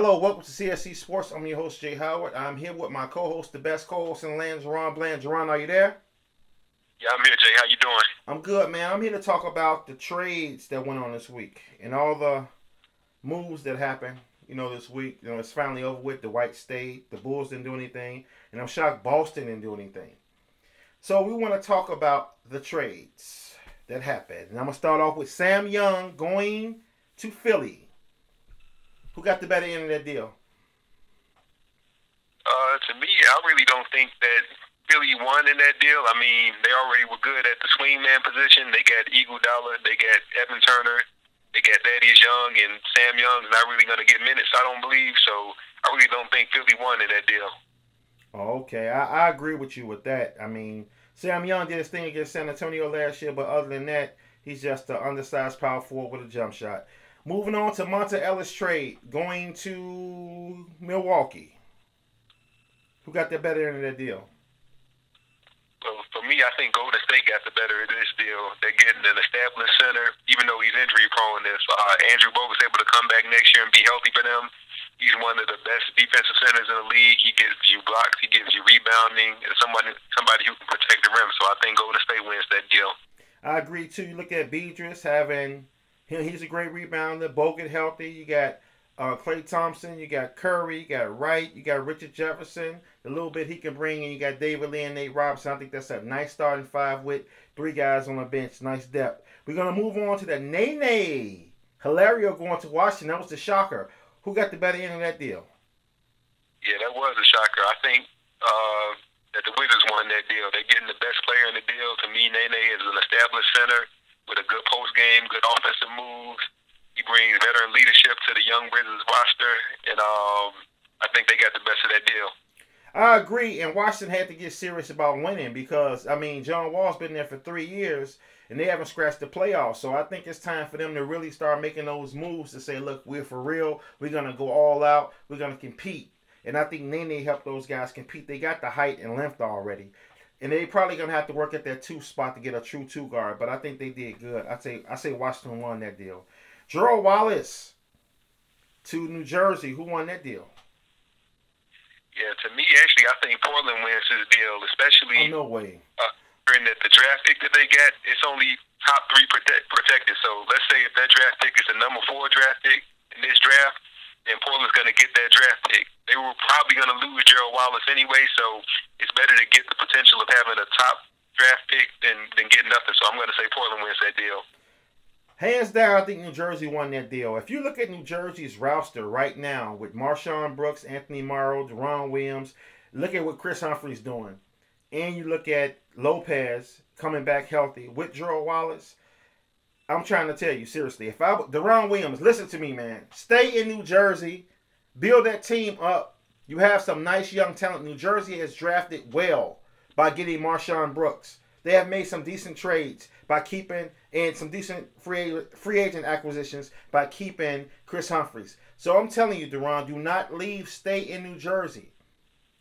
Hello, welcome to CSC Sports. I'm your host, Jay Howard. I'm here with my co-host, the best co-host in the land, Jerron Bland. Jerron, are you there? Yeah, I'm here, Jay. How you doing? I'm good, man. I'm here to talk about the trades that went on this week and all the moves that happened, this week. It's finally over with. The White State, the Bulls didn't do anything, and I'm shocked Boston didn't do anything. So we want to talk about the trades that happened. And I'm going to start off with Sam Young going to Philly. Who got the better end of that deal? To me, I really don't think that Philly won in that deal. I mean, they already were good at the swingman position. They got Iguodala, they got Evan Turner, they got Thaddeus Young, and Sam Young is not really going to get minutes, I don't believe. So I really don't think Philly won in that deal. Okay, I agree with you with that. I mean, Sam Young did his thing against San Antonio last year, but other than that, he's just an undersized power forward with a jump shot. Moving on to Monta Ellis trade, going to Milwaukee. Who got the better end of that deal? Well, for me, I think Golden State got the better of this deal. They're getting an established center, even though he's injury prone. If Andrew Bogut's able to come back next year and be healthy for them, he's one of the best defensive centers in the league. He gives you blocks, he gives you rebounding, and somebody who can protect the rim. So I think Golden State wins that deal. I agree too. You look at Beatrice having he's a great rebounder. Bogut healthy. You got Klay Thompson. You got Curry. You got Wright. You got Richard Jefferson. The little bit he can bring, and you got David Lee and Nate Robinson. I think that's a nice starting five with three guys on the bench. Nice depth. We're gonna move on to the Nene Hilario going to Washington. That was the shocker. Who got the better end of that deal? Yeah, that was a shocker. I think that the Wizards won that deal. They're getting the best player in the deal. To me, Nene is an established center with a good post game, good offensive moves. He brings veteran leadership to the young Wizards roster, and I think they got the best of that deal. I agree, and Washington had to get serious about winning because, John Wall's been there for 3 years, and they haven't scratched the playoffs. So I think it's time for them to really start making those moves to say, look, we're for real. We're going to go all out. We're going to compete. And I think Nene helped those guys compete. They got the height and length already. And they probably going to have to work at that 2 spot to get a true 2 guard. But I think they did good. I say Washington won that deal. Gerald Wallace to New Jersey. Who won that deal? Yeah, to me, actually, I think Portland wins this deal, especially no way. In that the draft pick that they get, it's only top 3 protected. So let's say if that draft pick is the number 4 draft pick in this draft, then Portland's going to get that draft pick. They were probably going to lose Gerald Wallace anyway, so it's better to get the potential of having a top draft pick than get nothing. So I'm going to say Portland wins that deal. Hands down, I think New Jersey won that deal. If you look at New Jersey's roster right now with Marshawn Brooks, Anthony Morrow, Deron Williams, look at what Chris Humphrey's doing. And you look at Lopez coming back healthy with Gerald Wallace. I'm trying to tell you, seriously, Deron Williams, listen to me, man. Stay in New Jersey. Build that team up. You have some nice young talent. New Jersey has drafted well by getting Marshawn Brooks. They have made some decent trades by keeping and some decent free agent acquisitions by keeping Chris Humphreys. So I'm telling you, Deron, do not leave. Stay in New Jersey.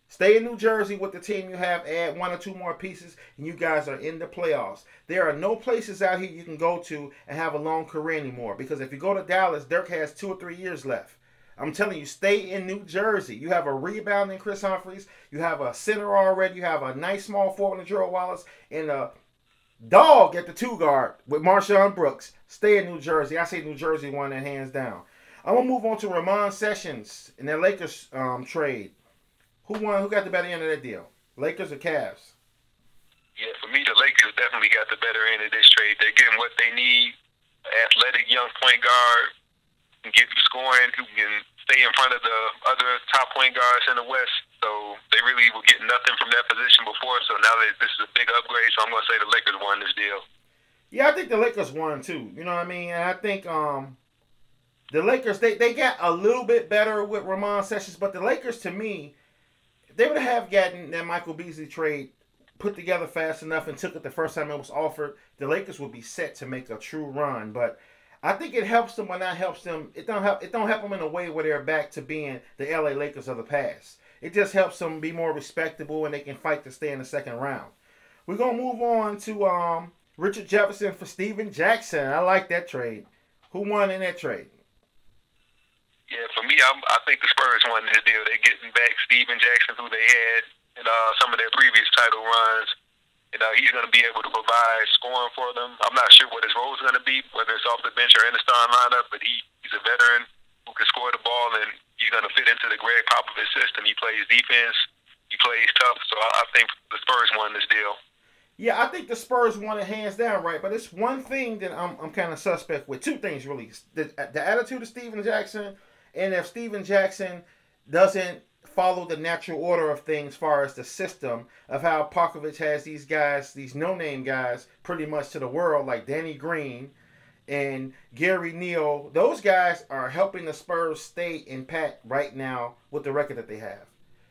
Stay in New Jersey with the team you have. Add 1 or 2 more pieces, and you guys are in the playoffs. There are no places out here you can go to and have a long career anymore. Because if you go to Dallas, Dirk has 2 or 3 years left. I'm telling you, stay in New Jersey. You have a rebounding Chris Humphreys. You have a center already. You have a nice small forward in Gerald Wallace. And a dog at the 2 guard with Marshawn Brooks. Stay in New Jersey. I say New Jersey won that hands down. I'm going to move on to Ramon Sessions in their Lakers trade. Who won? Who got the better end of that deal? Lakers or Cavs? Yeah, for me, the Lakers definitely got the better end of this trade. They're getting what they need. Athletic young point guard who can get you scoring, who can stay in front of the other top point guards in the West. So they really were getting nothing from that position before. So now that this is a big upgrade, so I'm going to say the Lakers won this deal. Yeah, I think the Lakers won too. You know what I mean? And I think the Lakers, they got a little bit better with Ramon Sessions. But the Lakers, to me, they would have gotten that Michael Beasley trade put together fast enough and took it the first time it was offered, the Lakers would be set to make a true run. But I think it helps them when that helps them. It don't help them in a way where they're back to being the LA Lakers of the past. It just helps them be more respectable and they can fight to stay in the second round. We're gonna move on to Richard Jefferson for Steven Jackson. I like that trade. Who won in that trade? Yeah, for me, I think the Spurs won this deal. They're getting back Steven Jackson, who they had in some of their previous title runs. And he's going to be able to provide scoring for them. I'm not sure what his role is going to be, whether it's off the bench or in the starting lineup, but he's a veteran who can score the ball, and he's going to fit into the Greg Popovich system. He plays defense. He plays tough. So I think the Spurs won this deal. Yeah, I think the Spurs won it hands down, right? But it's one thing that I'm kind of suspect with. Two things, really. The attitude of Steven Jackson, and if Steven Jackson doesn't follow the natural order of things as far as the system of how Popovich has these guys, these no-name guys, pretty much to the world, like Danny Green and Gary Neal. Those guys are helping the Spurs stay in pat right now with the record that they have.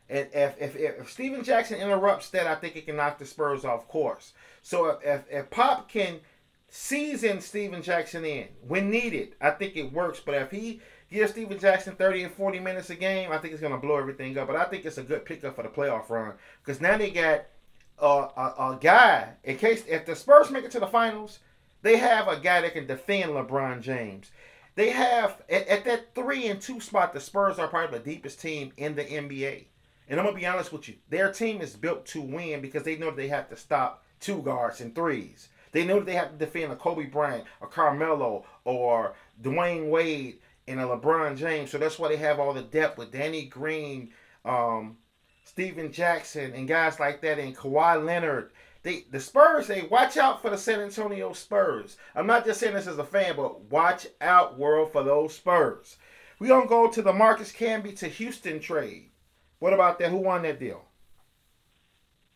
And if Steven Jackson interrupts that, I think it can knock the Spurs off course. So if Pop can season Steven Jackson in when needed, I think it works. But if he gives Steven Jackson 30 and 40 minutes a game, I think it's going to blow everything up. But I think it's a good pickup for the playoff run. Because now they got a guy, in case if the Spurs make it to the finals, they have a guy that can defend LeBron James. They have, at that 3 and 2 spot, the Spurs are probably the deepest team in the NBA. And I'm going to be honest with you. Their team is built to win because they know they have to stop two guards and threes. They know that they have to defend a Kobe Bryant, a Carmelo, or Dwayne Wade, and a LeBron James. So that's why they have all the depth with Danny Green, Steven Jackson, and guys like that, and Kawhi Leonard. The Spurs, they watch out for the San Antonio Spurs. I'm not just saying this as a fan, but watch out, world, for those Spurs. We're going to go to the Marcus Camby to Houston trade. What about that? Who won that deal?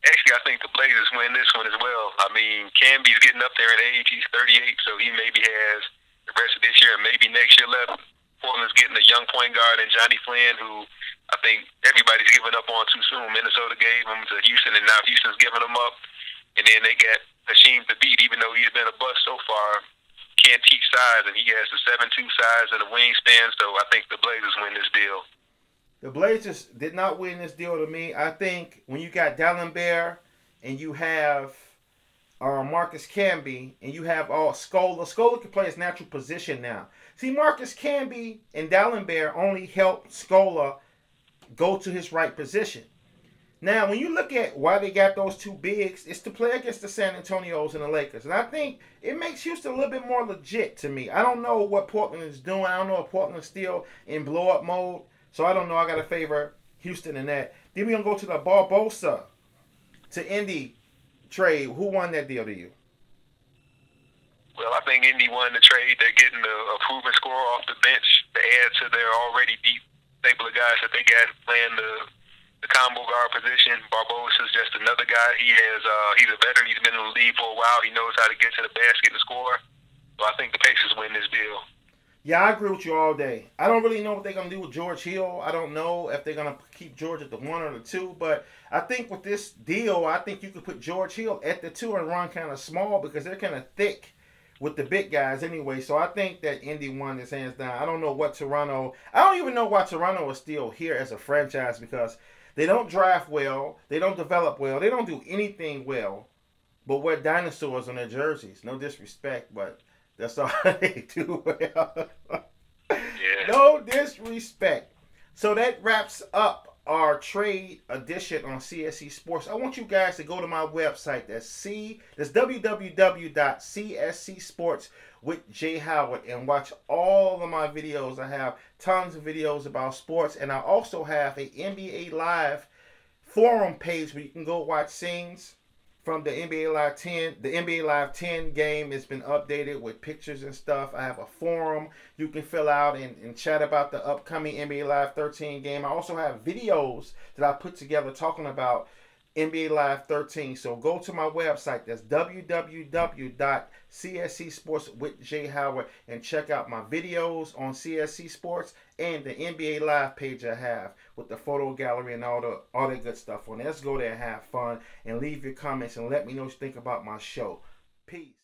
Actually, I think the Blazers win this one as well. I mean, Camby's getting up there in age. He's 38, so he maybe has the rest of this year and maybe next year left. Portland's getting a young point guard in Johnny Flynn, who I think everybody's giving up on too soon. Minnesota gave him to Houston, and now Houston's giving him up. And then they got Hasheem Thabeet, even though he's been a bust so far, can't teach size, and he has the 7'2" size and the wingspan, so I think the Blazers win this deal. The Blazers did not win this deal to me. I think when you got Dallin Bear and you have Marcus Camby and you have Scola can play his natural position now. See, Marcus Camby and Dallin Bear only help Scola go to his right position. Now, when you look at why they got those two bigs, it's to play against the San Antonios and the Lakers. And I think it makes Houston a little bit more legit to me. I don't know what Portland is doing. I don't know if Portland's still in blow-up mode. So I don't know. I got to favor Houston in that. Then we're going to go to the Barbosa to Indy trade. Who won that deal to you? Well, I think Indy won the trade. They're getting a proven scorer off the bench to add to their already deep stable of guys that they got playing the combo guard position. Barbosa's just another guy. He's a veteran. He's been in the league for a while. He knows how to get to the basket and score. So I think the Pacers win this deal. Yeah, I agree with you all day. I don't really know what they're going to do with George Hill. I don't know if they're going to keep George at the 1 or the 2. But I think with this deal, I think you could put George Hill at the 2 and run kind of small because they're kind of thick with the big guys anyway. So I think that Indy won this hands down. I don't know what Toronto... I don't even know why Toronto is still here as a franchise because they don't draft well. They don't develop well. They don't do anything well but wear dinosaurs on their jerseys. No disrespect, but... that's all they do well. Yeah. No disrespect. So that wraps up our trade edition on CSC Sports. I want you guys to go to my website. That's www.cscsports with Jay Howard and watch all of my videos. I have tons of videos about sports, and I also have a NBA Live forum page where you can go watch scenes from the NBA Live 10. The NBA Live 10 game has been updated with pictures and stuff. I have a forum you can fill out and chat about the upcoming NBA Live 13 game. I also have videos that I put together talking about NBA Live 13. So go to my website. That's www.CSC Sports with Jay Howard and check out my videos on CSC Sports and the NBA Live page I have with the photo gallery and all the good stuff on it. Let's go there and have fun and leave your comments and let me know what you think about my show. Peace.